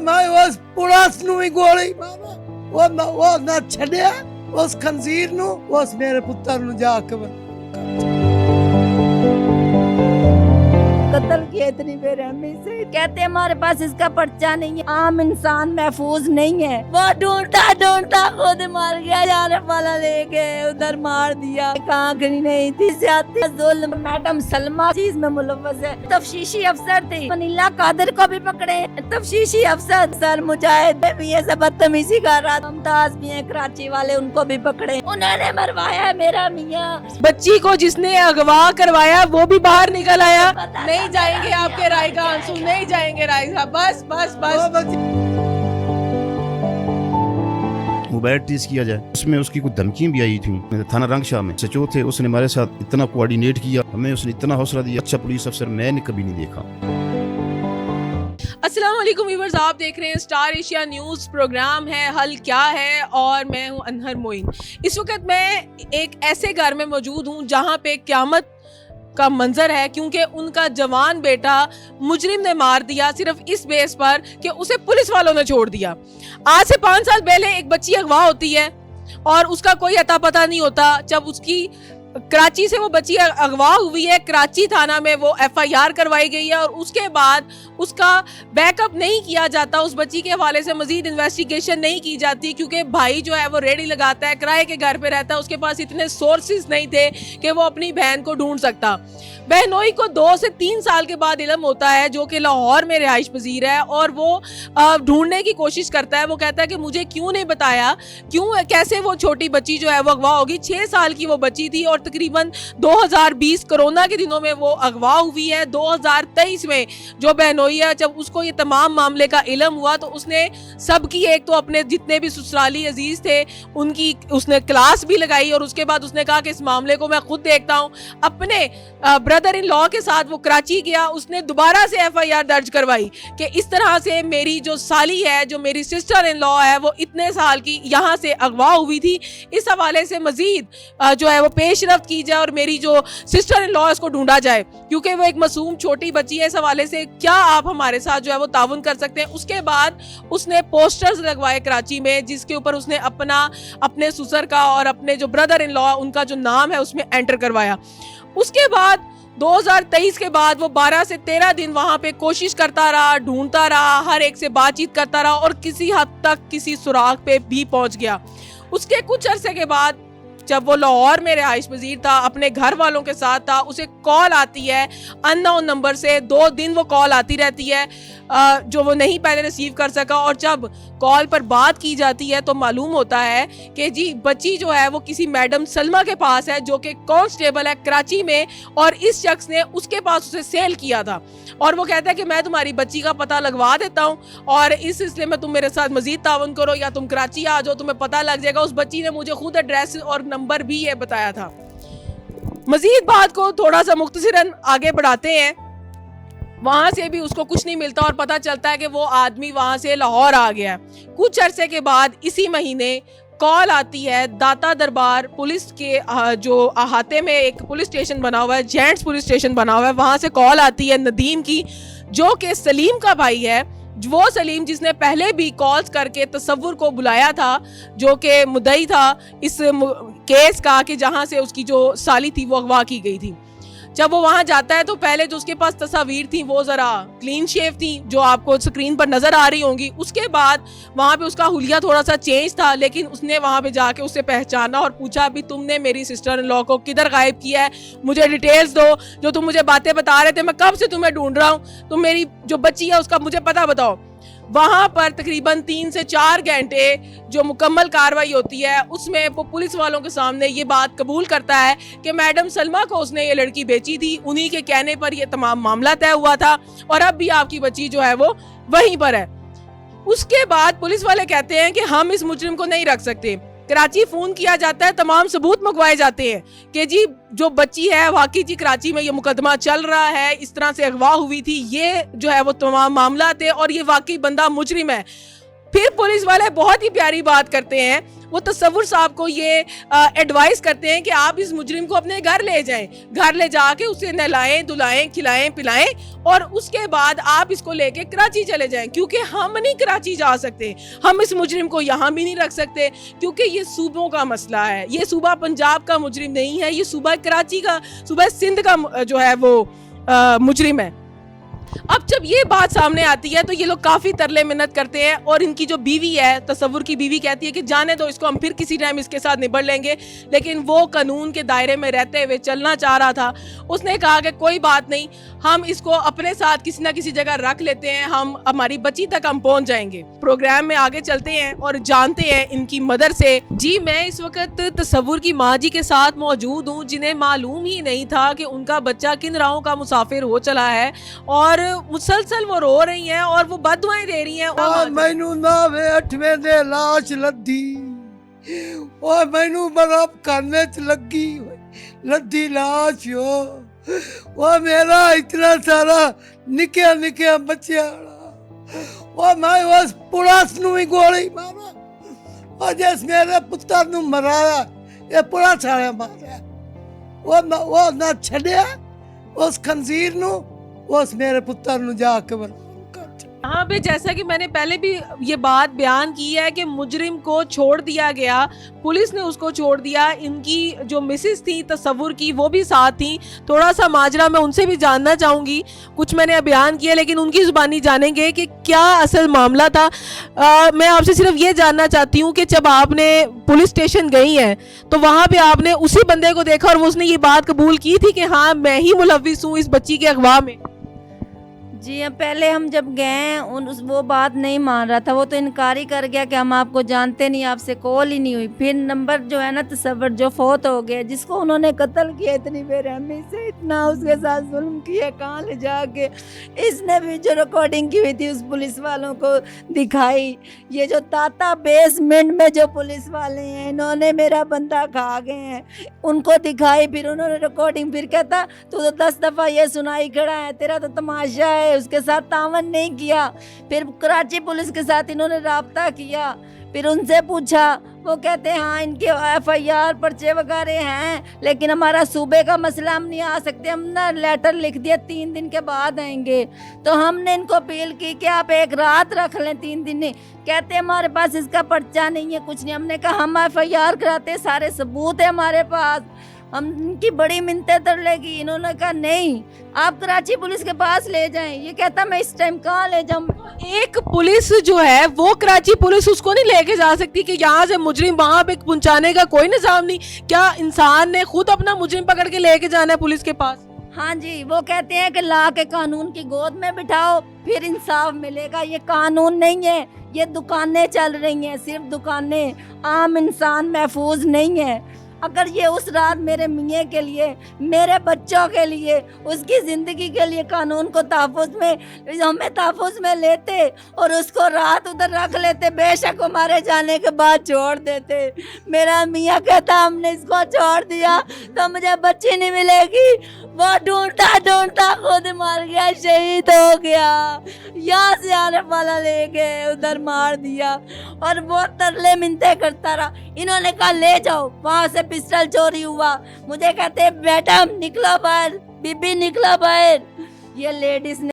میں اس پولیس نو ہی گولی مارا وہ نہ چھڈیا اس خنزیر نو اس میرے پتر نو جا کے قتل کیا اتنی بے رحمی سے. کہتے ہیں ہمارے پاس اس کا پرچہ نہیں ہے, عام انسان محفوظ نہیں ہے. وہ ڈھونڈتا خود مار گیا, جانے والا لے گئے ادھر مار دیا. کانکھڑی نہیں تھی, زیادتی ظلم. میڈم سلمہ چیز میں ملوث ہے. تفتیشی افسر تھی, منیلا قادر کو بھی پکڑے. تفتیشی افسر سر مجاہد بھی ایسے بدتمیزی کر رہا. ممتاز بھی ہیں کراچی والے, ان کو بھی پکڑے. انہوں نے مروایا میرا میاں. بچی کو جس نے اغوا کروایا وہ بھی باہر نکل آیا. نہیں جائیں گے آپ کے رائے کا آنسو, نہیں جائیں گے رائے صاحب, بس بس بس. موبائل ٹیز کیا جائے, اس میں اس کی کچھ دھمکیاں بھی آئی تھیں. تھانہ رنگ شاہ میں سچو تھے, اس نے ہمارے ساتھ اتنا کوآرڈینیٹ کیا, ہمیں اس نے اتنا حوصلہ دیا. اچھا پولیس افسر میں نے کبھی نہیں دیکھا. السلام علیکم ویورز, آپ دیکھ رہے ہیں اسٹار ایشیا نیوز. پروگرام ہے حل کیا ہے اور میں ہوں انہر معین. اس وقت میں ایک ایسے گھر میں موجود ہوں جہاں پہ قیامت کا منظر ہے, کیونکہ ان کا جوان بیٹا مجرم نے مار دیا صرف اس بیس پر کہ اسے پولیس والوں نے چھوڑ دیا. آج سے 5 سال پہلے ایک بچی اغوا ہوتی ہے اور اس کا کوئی اتا پتہ نہیں ہوتا. جب اس کی کراچی سے وہ بچی اغوا ہوئی ہے, کراچی تھانہ میں وہ FIR کروائی گئی ہے اور اس کے بعد اس کا بیک اپ نہیں کیا جاتا. اس بچی کے حوالے سے مزید انویسٹیگیشن نہیں کی جاتی, کیونکہ بھائی جو ہے وہ ریڑھی لگاتا ہے, کرائے کے گھر پہ رہتا ہے, اس کے پاس اتنے سورسز نہیں تھے کہ وہ اپنی بہن کو ڈھونڈ سکتا. بہنوئی کو 2 سے 3 سال کے بعد علم ہوتا ہے, جو کہ لاہور میں رہائش پذیر ہے, اور وہ ڈھونڈنے کی کوشش کرتا ہے. وہ کہتا ہے کہ مجھے کیوں نہیں بتایا, کیسے وہ چھوٹی بچی جو ہے وہ اغوا ہوگی. 6 سال کی وہ بچی تھی اور تقریباً 2020 کرونا کے دنوں میں وہ اغوا ہوئی ہے. 2023 میں جو بہنوئی ہے, جب اس کو یہ تمام معاملے کا علم ہوا تو اس نے سب کی, ایک تو اپنے جتنے بھی سسرالی عزیز تھے ان کی اس نے کلاس بھی لگائی, اور اس کے بعد اس نے کہا کہ اس معاملے کو میں خود دیکھتا ہوں. اپنے بردر ان لا کے ساتھ وہ کراچی گیا, اس نے دوبارہ سے FIR درج کروائی کہ اس طرح سے میری جو سالی ہے, جو میری سسٹر ان لا ہے, وہ اتنے سال کی یہاں سے اغوا ہوئی تھی. اس حوالے سے مزید جو ہے وہ پیش رفت کی جائے اور میری جو سسٹر ان لا اس کو ڈھونڈا جائے, کیونکہ وہ ایک معصوم چھوٹی بچی ہے. اس حوالے سے کیا آپ ہمارے ساتھ جو ہے وہ تعاون کر سکتے ہیں. اس کے بعد اس نے پوسٹرز لگوائے کراچی میں, جس کے اوپر اس نے اپنے سسر کا اور اپنے جو بردر ان لا ان کا جو نام ہے اس میں انٹر کروایا. اس کے بعد 2023 کے بعد وہ 12 سے 13 دن وہاں پہ کوشش کرتا رہا, ڈھونڈتا رہا, ہر ایک سے بات چیت کرتا رہا, اور کسی حد تک کسی سراغ پہ بھی پہنچ گیا. اس کے کچھ عرصے کے بعد جب وہ لاہور میں رہائش پذیر تھا, اپنے گھر والوں کے ساتھ تھا, اسے کال آتی ہے ان نون نمبر سے. 2 دن وہ کال آتی رہتی ہے جو وہ نہیں پہلے ریسیو کر سکا, اور جب کال پر بات کی جاتی ہے تو معلوم ہوتا ہے کہ جی بچی جو ہے وہ کسی میڈم سلمہ کے پاس ہے, جو کہ کانسٹیبل ہے کراچی میں, اور اس شخص نے اس کے پاس اسے سیل کیا تھا. اور وہ کہتا ہے کہ میں تمہاری بچی کا پتہ لگوا دیتا ہوں, اور اس سلسلے میں تم میرے ساتھ مزید تعاون کرو, یا تم کراچی آ جاؤ, تمہیں پتہ لگ جائے گا. اس بچی نے مجھے خود ایڈریس اور نمبر بھی یہ بتایا تھا. مزید بات کو تھوڑا سا مختصراً آگے بڑھاتے ہیں. وہاں سے بھی اس کو کچھ نہیں ملتا اور پتہ چلتا ہے کہ وہ آدمی وہاں سے لاہور آ گیا. کچھ عرصے کے بعد اسی مہینے کال آتی ہے داتا دربار پولیس کے جو احاطے میں ایک پولیس اسٹیشن بنا ہوا ہے, جینٹس پولیس اسٹیشن بنا ہوا ہے, وہاں سے کال آتی ہے ندیم کی, جو کہ سلیم کا بھائی ہے. وہ سلیم جس نے پہلے بھی کالز کر کے تصور کو بلایا تھا, جو کہ مدعی تھا اس کیس کا, کہ جہاں سے اس کی جو سالی تھی وہ اغوا کی گئی تھی. جب وہ وہاں جاتا ہے تو پہلے جو اس کے پاس تصاویر تھیں وہ ذرا کلین شیو تھیں, جو آپ کو سکرین پر نظر آ رہی ہوں گی. اس کے بعد وہاں پہ اس کا حلیہ تھوڑا سا چینج تھا, لیکن اس نے وہاں پہ جا کے اسے پہچانا اور پوچھا بھی تم نے میری سسٹر ان لا کو کدھر غائب کیا ہے, مجھے ڈیٹیلز دو, جو تم مجھے باتیں بتا رہے تھے میں کب سے تمہیں ڈھونڈ رہا ہوں, تم میری جو بچی ہے اس کا مجھے پتہ بتاؤ. وہاں پر تقریباً 3 سے 4 گھنٹے جو مکمل کاروائی ہوتی ہے, اس میں وہ پولیس والوں کے سامنے یہ بات قبول کرتا ہے کہ میڈم سلمہ کو اس نے یہ لڑکی بیچی تھی, انہی کے کہنے پر یہ تمام معاملہ طے ہوا تھا, اور اب بھی آپ کی بچی جو ہے وہ وہیں پر ہے. اس کے بعد پولیس والے کہتے ہیں کہ ہم اس مجرم کو نہیں رکھ سکتے. کراچی فون کیا جاتا ہے, تمام ثبوت منگوائے جاتے ہیں کہ جی جو بچی ہے واقعی جی کراچی میں یہ مقدمہ چل رہا ہے, اس طرح سے اغوا ہوئی تھی, یہ جو ہے وہ تمام معاملات ہے, اور یہ واقعی بندہ مجرم ہے. پھر پولیس والے بہت ہی پیاری بات کرتے ہیں, وہ تصور صاحب کو یہ ایڈوائز کرتے ہیں کہ آپ اس مجرم کو اپنے گھر لے جائیں, گھر لے جا کے اسے نہلائیں دلائیں کھلائیں پلائیں, اور اس کے بعد آپ اس کو لے کے کراچی چلے جائیں, کیونکہ ہم نہیں کراچی جا سکتے, ہم اس مجرم کو یہاں بھی نہیں رکھ سکتے, کیونکہ یہ صوبوں کا مسئلہ ہے, یہ صوبہ پنجاب کا مجرم نہیں ہے, یہ صوبہ کراچی کا, صوبہ سندھ کا جو ہے وہ مجرم ہے. اب جب یہ بات سامنے آتی ہے تو یہ لوگ کافی ترلے منت کرتے ہیں, اور ان کی جو بیوی ہے, تصور کی بیوی, کہتی ہے کہ جانے دو اس کو, ہم پھر کسی ٹائم اس کے ساتھ نبڑ لیں گے, لیکن وہ قانون کے دائرے میں رہتے ہوئے چلنا چاہ رہا تھا. اس نے کہا کہ کوئی بات نہیں, ہم اس کو اپنے ساتھ کسی نہ کسی جگہ رکھ لیتے ہیں, ہم ہماری بچی تک ہم پہنچ جائیں گے. پروگرام میں آگے چلتے ہیں اور جانتے ہیں ان کی مدر سے. جی میں اس وقت تصور کی ماں جی کے ساتھ موجود ہوں, جنہیں معلوم ہی نہیں تھا کہ ان کا بچہ کن راہوں کا مسافر ہو چلا ہے, اور مسلسل وہ رو رہی ہیں اور وہ بد دعائیں دے رہی ہیں. مینو ناوے 8ویں دے لاش لدھی, او مینو براب کھانے چ لگی لدھی لاش ہو, وہ میرا اتنا سارا نکیا نکیا بچیا, وہ میں اس پولیس نو ہی گولی مارا, اور جس میرے پتر نو مرایا یہ پولیس والے مارا, وہ نہ چھڈیا اس خنزیر نو, اس میرے پتر نو جا کے یہاں پہ جیسا کہ میں نے پہلے بھی یہ بات بیان کی ہے کہ مجرم کو چھوڑ دیا گیا, پولیس نے اس کو چھوڑ دیا. ان کی جو مسز تھی تصور کی وہ بھی ساتھ تھیں. تھوڑا سا ماجرا میں ان سے بھی جاننا چاہوں گی, کچھ میں نے بیان کیا لیکن ان کی زبانی جانیں گے کہ کیا اصل معاملہ تھا. میں آپ سے صرف یہ جاننا چاہتی ہوں کہ جب آپ نے پولیس اسٹیشن گئی ہیں تو وہاں پہ آپ نے اسی بندے کو دیکھا اور اس نے یہ بات قبول کی تھی کہ ہاں میں ہی ملوث ہوں اس بچی کے اغوا میں؟ جی پہلے ہم جب گئے وہ بات نہیں مان رہا تھا, وہ تو انکار ہی کر گیا کہ ہم آپ کو جانتے نہیں, آپ سے کال ہی نہیں ہوئی. پھر نمبر جو ہے نا تصور جو فوت ہو گیا, جس کو انہوں نے قتل کیا اتنی بے رحمی سے, اتنا اس کے ساتھ ظلم کیا, کہاں لے جا کے اس نے بھی جو ریکارڈنگ کی ہوئی تھی اس پولیس والوں کو دکھائی. یہ جو تاتا بیسمنٹ میں جو پولیس والے ہیں انہوں نے میرا بندہ کھا گئے ہیں, ان کو دکھائی. پھر انہوں نے ریکارڈنگ, پھر کہتا تو 10 دفعہ یہ سنائی کھڑا ہے, تیرا تو تماشا ہے, اس کے ساتھ تعاون نہیں کیا. پھر کراچی پولیس کے ساتھ انہوں نے رابطہ کیا, پھر ان سے پوچھا, وہ کہتے ہیں ہاں ان کے FIR پرچے وغیرہ ہیں, لیکن ہمارا صوبے کا مسئلہ, ہم نہیں آ سکتے, ہم نے لیٹر لکھ دیا 3 دن کے بعد آئیں گے. تو ہم نے ان کو اپیل کی کہ آپ ایک رات رکھ لیں, 3 دن نہیں. کہتے ہمارے پاس اس کا پرچہ نہیں ہے, کچھ نہیں. ہم نے کہا ہم FIR کراتے, سارے ثبوت ہے ہمارے پاس. ہم ان کی بڑی منتیں ترلے گی, انہوں نے کہا نہیں آپ کراچی پولیس کے پاس لے جائیں. یہ کہتا میں اس ٹائم کہاں لے جاؤں. ایک پولیس جو ہے وہ کراچی پولیس اس کو نہیں لے کے جا سکتی کہ یہاں سے مجرم وہاں پہ پہنچانے کا کوئی نظام نہیں؟ کیا انسان نے خود اپنا مجرم پکڑ کے لے کے جانا ہے پولیس کے پاس؟ ہاں جی, وہ کہتے ہیں کہ لا کے قانون کی گود میں بٹھاؤ پھر انصاف ملے گا. یہ قانون نہیں ہے, یہ دکانیں چل رہی ہیں, صرف دکانیں, عام انسان محفوظ نہیں ہے. اگر یہ اس رات میرے میاں کے لیے, میرے بچوں کے لیے, اس کی زندگی کے لیے قانون کو تحفظ میں, ہمیں تحفظ میں لیتے اور اس کو رات ادھر رکھ لیتے, بے شک ہمارے جانے کے بعد چھوڑ دیتے. میرا میاں کہتا ہم نے اس کو چھوڑ دیا تو مجھے بچی نہیں ملے گی. وہ ڈھونڈتا ڈھونڈتا خود مر گیا, شہید ہو گیا. یہاں سے عارف والا لے گئے, ادھر مار دیا, اور وہ ترلے منتیں کرتا رہا. انہوں نے کہا لے جاؤ, وہاں سے پسٹل چوری ہوا. مجھے کہتے بیٹا نکلا باہر, بی بی نکلا باہر. یہ لیڈیز نے